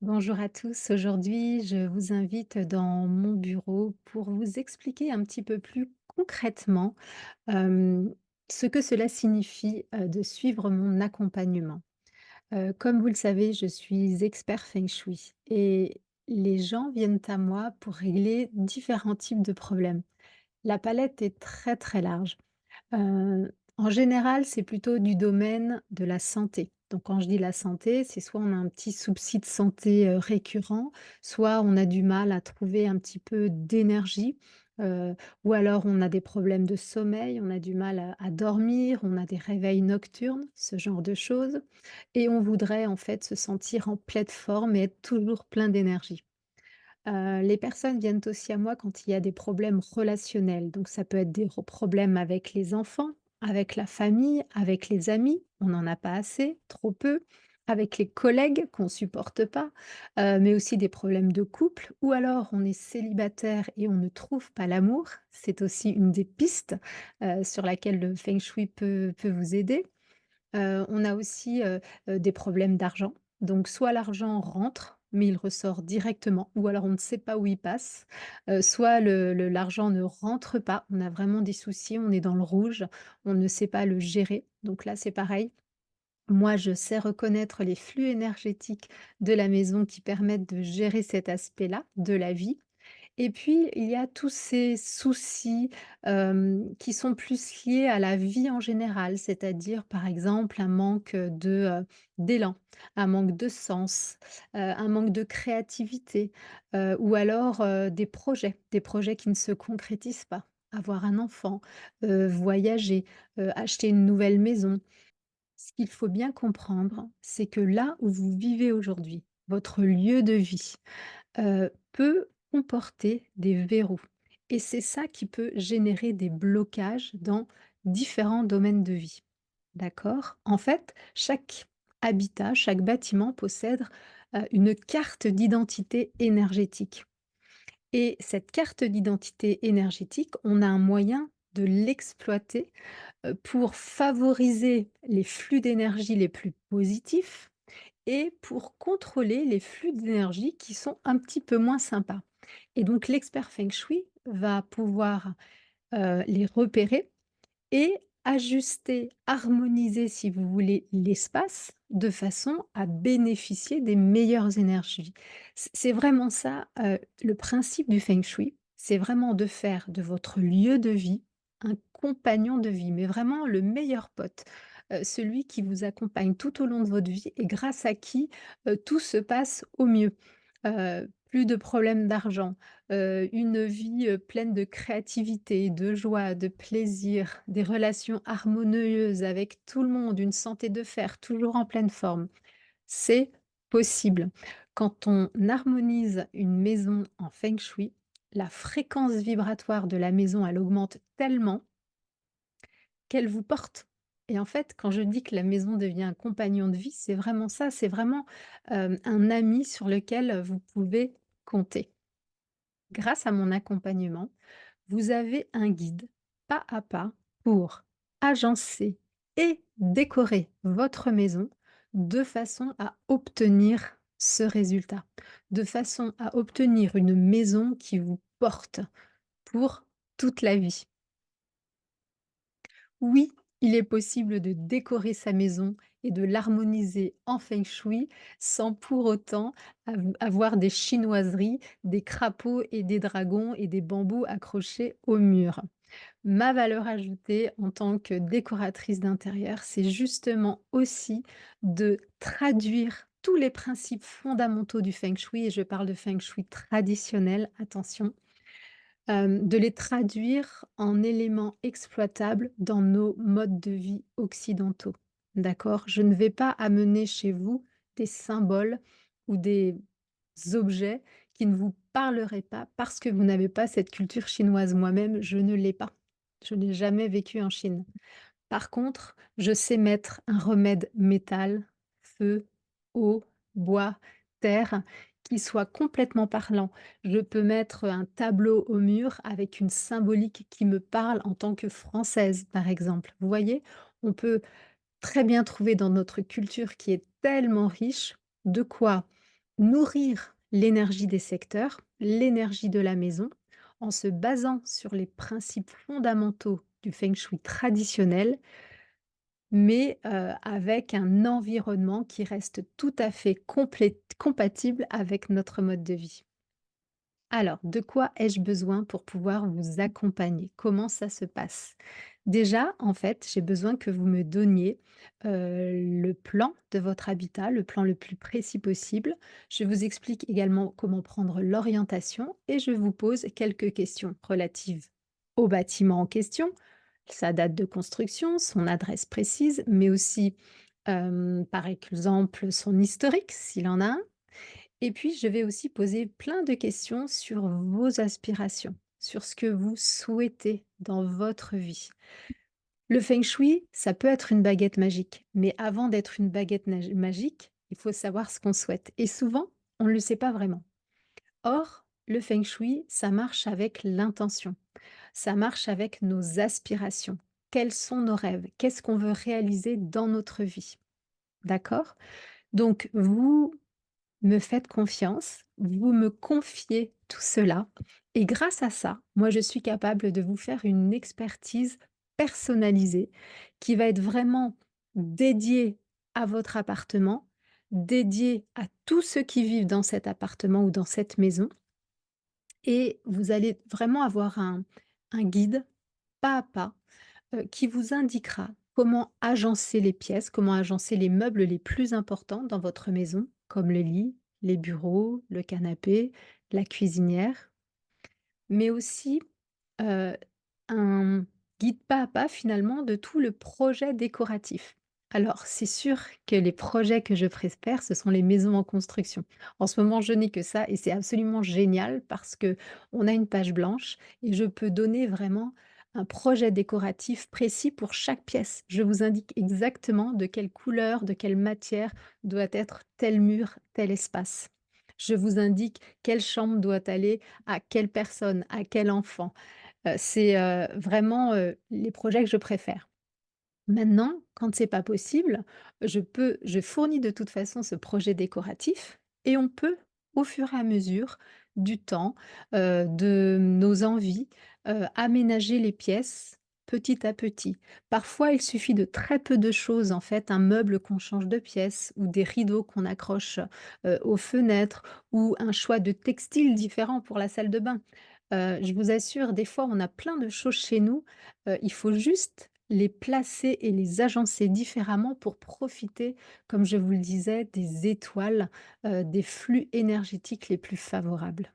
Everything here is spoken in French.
Bonjour à tous. Aujourd'hui, je vous invite dans mon bureau pour vous expliquer un petit peu plus concrètement euh, ce que cela signifie de suivre mon accompagnement. Comme vous le savez, je suis expert Feng Shui et les gens viennent à moi pour régler différents types de problèmes. La palette est très très large. En général, c'est plutôt du domaine de la santé. Donc quand je dis la santé, c'est soit on a un petit souci de santé, récurrent, soit on a du mal à trouver un petit peu d'énergie, heu, ou alors on a des problèmes de sommeil, on a du mal à dormir, on a des réveils nocturnes, ce genre de choses et on voudrait en fait se sentir en pleine forme et être toujours plein d'énergie. Les personnes viennent aussi à moi quand il y a des problèmes relationnels. Donc ça peut être des problèmes avec les enfants, avec la famille, avec les amis, on n'en a pas assez, trop peu, avec les collègues qu'on supporte pas, mais aussi des problèmes de couple ou alors on est célibataire et on ne trouve pas l'amour. C'est aussi une des pistes, sur laquelle le feng shui peut vous aider. On a aussi, des problèmes d'argent. Donc soit l'argent rentre, mais il ressort directement ou alors on ne sait pas où il passe, soit l'argent ne rentre pas, on a vraiment des soucis, on est dans le rouge, on ne sait pas le gérer. Donc là, c'est pareil. Moi, je sais reconnaître les flux énergétiques de la maison qui permettent de gérer cet aspect-là de la vie. Et puis, il y a tous ces soucis, qui sont plus liés à la vie en général, c'est-à-dire, par exemple, un manque, d'élan, un manque de sens, un manque de créativité, ou alors, des projets qui ne se concrétisent pas. Avoir un enfant, voyager, acheter une nouvelle maison. Ce qu'il faut bien comprendre, c'est que là où vous vivez aujourd'hui, votre lieu de vie, peut comporter des verrous et c'est ça qui peut générer des blocages dans différents domaines de vie. D'accord? En fait, chaque habitat, chaque bâtiment possède, une carte d'identité énergétique et cette carte d'identité énergétique, on a un moyen de l'exploiter, pour favoriser les flux d'énergie les plus positifs et pour contrôler les flux d'énergie qui sont un petit peu moins sympas. Et donc l'expert feng shui va pouvoir, les repérer et ajuster, harmoniser si vous voulez l'espace de façon à bénéficier des meilleures énergies. C'est vraiment ça, le principe du feng shui, c'est vraiment de faire de votre lieu de vie un compagnon de vie, mais vraiment le meilleur pote, celui qui vous accompagne tout au long de votre vie et grâce à qui, tout se passe au mieux. Plus de problèmes d'argent, une vie, pleine de créativité, de joie, de plaisir, des relations harmonieuses avec tout le monde, une santé de fer, toujours en pleine forme. C'est possible. Quand on harmonise une maison en feng shui, la fréquence vibratoire de la maison, elle augmente tellement qu'elle vous porte. Et en fait, quand je dis que la maison devient un compagnon de vie, c'est vraiment ça, c'est vraiment, un ami sur lequel vous pouvez compter. Grâce à mon accompagnement, vous avez un guide pas à pas pour agencer et décorer votre maison de façon à obtenir ce résultat, de façon à obtenir une maison qui vous porte pour toute la vie. Oui, il est possible de décorer sa maison et de l'harmoniser en feng shui sans pour autant avoir des chinoiseries, des crapauds et des dragons et des bambous accrochés au mur. Ma valeur ajoutée en tant que décoratrice d'intérieur, c'est justement aussi de traduire tous les principes fondamentaux du feng shui et je parle de feng shui traditionnel, attention, de les traduire en éléments exploitables dans nos modes de vie occidentaux. D'accord? Je ne vais pas amener chez vous des symboles ou des objets qui ne vous parleraient pas parce que vous n'avez pas cette culture chinoise. Moi-même, je ne l'ai pas. Je n'ai jamais vécu en Chine. Par contre, je sais mettre un remède métal, feu, eau, bois, terre, qui soit complètement parlant. Je peux mettre un tableau au mur avec une symbolique qui me parle en tant que Française, par exemple. Vous voyez? On peut très bien trouver dans notre culture qui est tellement riche, de quoi nourrir l'énergie des secteurs, l'énergie de la maison, en se basant sur les principes fondamentaux du feng shui traditionnel, mais avec un environnement qui reste tout à fait compatible avec notre mode de vie. Alors, de quoi ai-je besoin pour pouvoir vous accompagner? Comment ça se passe? Déjà, en fait, j'ai besoin que vous me donniez, le plan de votre habitat, le plan le plus précis possible. Je vous explique également comment prendre l'orientation et je vous pose quelques questions relatives au bâtiment en question, sa date de construction, son adresse précise, mais aussi, par exemple, son historique s'il en a un, et puis, je vais aussi poser plein de questions sur vos aspirations, sur ce que vous souhaitez dans votre vie. Le feng shui, ça peut être une baguette magique, mais avant d'être une baguette magique, il faut savoir ce qu'on souhaite. Et souvent, on ne le sait pas vraiment. Or, le feng shui, ça marche avec l'intention, ça marche avec nos aspirations. Quels sont nos rêves? Qu'est-ce qu'on veut réaliser dans notre vie? D'accord? Donc, vous me faites confiance, vous me confiez tout cela et grâce à ça, moi, je suis capable de vous faire une expertise personnalisée qui va être vraiment dédiée à votre appartement, dédiée à tous ceux qui vivent dans cet appartement ou dans cette maison, et vous allez vraiment avoir un guide pas à pas qui vous indiquera comment agencer les pièces, comment agencer les meubles les plus importants dans votre maison, comme le lit, les bureaux, le canapé, la cuisinière, mais aussi, heu, un guide pas à pas finalement de tout le projet décoratif. Alors c'est sûr que les projets que je préfère, ce sont les maisons en construction. En ce moment, je n'ai que ça et c'est absolument génial parce que on a une page blanche et je peux donner vraiment un projet décoratif précis pour chaque pièce. Je vous indique exactement de quelle couleur, de quelle matière doit être tel mur, tel espace. Je vous indique quelle chambre doit aller à quelle personne, à quel enfant. C'est, vraiment, les projets que je préfère. Maintenant, quand c'est pas possible, je fournis de toute façon ce projet décoratif et on peut, au fur et à mesure du temps, de nos envies, aménager les pièces petit à petit. Parfois, il suffit de très peu de choses, en fait, un meuble qu'on change de pièce ou des rideaux qu'on accroche, aux fenêtres ou un choix de textiles différent pour la salle de bain. Je vous assure, des fois, on a plein de choses chez nous, il faut juste les placer et les agencer différemment pour profiter, comme je vous le disais, des étoiles, des flux énergétiques les plus favorables.